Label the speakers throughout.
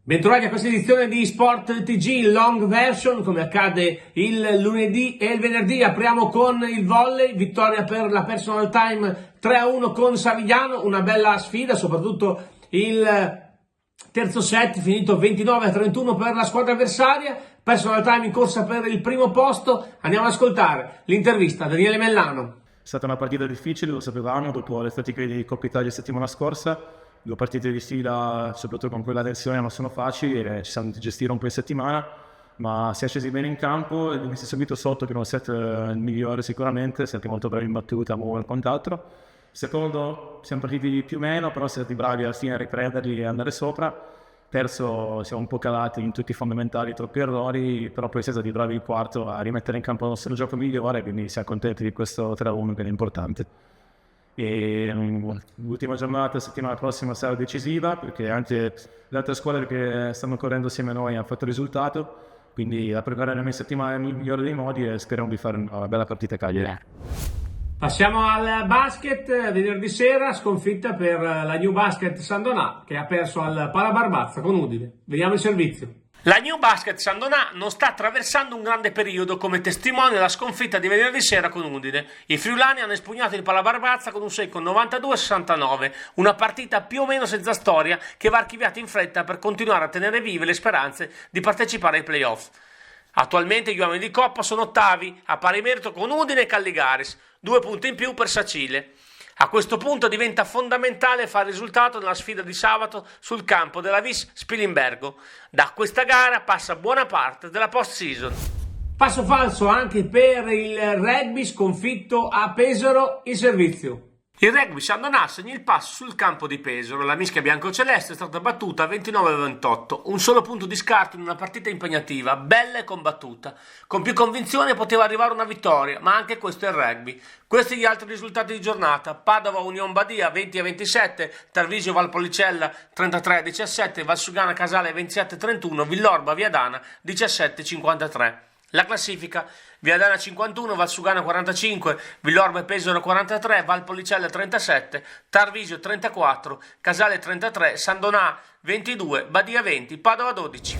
Speaker 1: Bentrovati a questa edizione di Sport TG Long Version, come accade il lunedì e il venerdì. Apriamo con il volley, vittoria per la personal time 3-1 con Savigliano, una bella sfida, soprattutto il terzo set finito 29-31 per la squadra avversaria. Personal time in corsa per il primo posto. Andiamo ad ascoltare l'intervista a Daniele Mellano.
Speaker 2: È stata una partita difficile, lo sapevamo, dopo le statiche di Coppa Italia settimana scorsa. 2 partite di fila, soprattutto con quella tensione, non sono facili e ci siamo dovuti gestire un po' in settimana, ma si è scesi bene in campo e mi si è subito sotto per un set migliore sicuramente, siete molto bravi in battuta o in quant'altro. Secondo, siamo partiti più o meno, però siamo stati bravi alla fine a riprenderli e andare sopra. Terzo, siamo un po' calati in tutti i fondamentali, troppi errori, però poi siamo stati bravi il quarto a rimettere in campo il nostro gioco migliore, quindi siamo contenti di questo 3-1 che è importante. E l'ultima giornata, settimana prossima, sarà decisiva perché anche le altre squadre che stanno correndo assieme a noi hanno fatto il risultato, quindi la preparare la settimana nel migliore dei modi e speriamo di fare una bella partita a Cagliari.
Speaker 1: Passiamo al basket. Venerdì sera sconfitta per la New Basket San Donà, che ha perso al Palabarbazza con Udine. Vediamo il servizio. La New Basket San Donà non sta attraversando un grande periodo, come testimonia la sconfitta di venerdì sera con Udine. I friulani hanno espugnato il Palabarbazza con un secco 92-69, una partita più o meno senza storia che va archiviata in fretta per continuare a tenere vive le speranze di partecipare ai playoff. Attualmente gli uomini di Coppa sono ottavi, a pari merito con Udine e Calligaris, 2 punti in più per Sacile. A questo punto diventa fondamentale fare risultato nella sfida di sabato sul campo della Vis Spilimbergo. Da questa gara passa buona parte della post-season. Passo falso anche per il rugby, sconfitto a Pesaro, in servizio. Il rugby San Donà segna il passo sul campo di Pesaro. La mischia biancoceleste è stata battuta 29-28, un solo punto di scarto in una partita impegnativa, bella e combattuta. Con più convinzione poteva arrivare una vittoria, ma anche questo è il rugby. Questi gli altri risultati di giornata: Padova Union Badia 20-27, Tarvisio Valpolicella 33-17, Valsugana Casale 27-31, Villorba Viadana 17-53. La classifica: Viadana 51, Valsugana 45, Villorba e Pesaro 43, Valpolicella 37, Tarvisio 34, Casale 33, San Donà 22, Badia 20, Padova 12.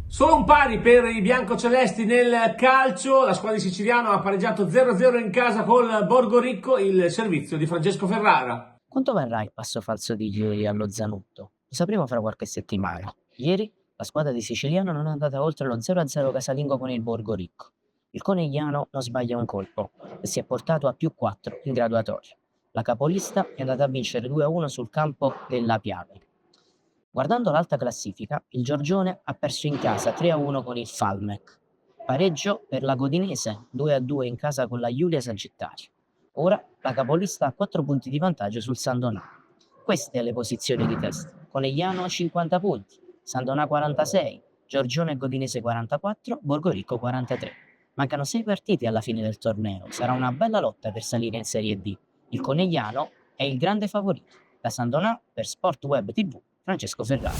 Speaker 1: Solo un pari per i biancocelesti nel calcio. La squadra di Siciliano ha pareggiato 0-0 in casa col Borgoricco. Il servizio di Francesco Ferrara.
Speaker 3: Quanto varrà il passo falso di ieri allo Zanutto? Lo sapremo fra qualche settimana. Ieri la squadra di Siciliano non è andata oltre lo 0-0 casalingo con il Borgoricco. Il Conegliano non sbaglia un colpo e si è portato a più 4 in graduatoria. La capolista è andata a vincere 2-1 sul campo della Piave. Guardando l'alta classifica, il Giorgione ha perso in casa 3-1 con il Falmec. Pareggio per la Godinese 2-2 in casa con la Iulia Sagittario. Ora la capolista ha 4 punti di vantaggio sul San Donà. Queste le posizioni di testa: Conegliano 50 punti, San Donà 46, Giorgione e Godinese 44, Borgoricco 43. Mancano 6 partite alla fine del torneo, sarà una bella lotta per salire in Serie D. Il Conegliano è il grande favorito. Da San Donà, per Sport Web TV, Francesco Ferrara.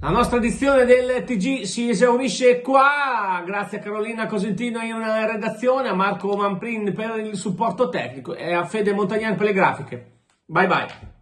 Speaker 1: La nostra edizione del TG si esaurisce qua, grazie a Carolina Cosentino in redazione, a Marco Mamprin per il supporto tecnico e a Fede Montagnani per le grafiche. Bye bye.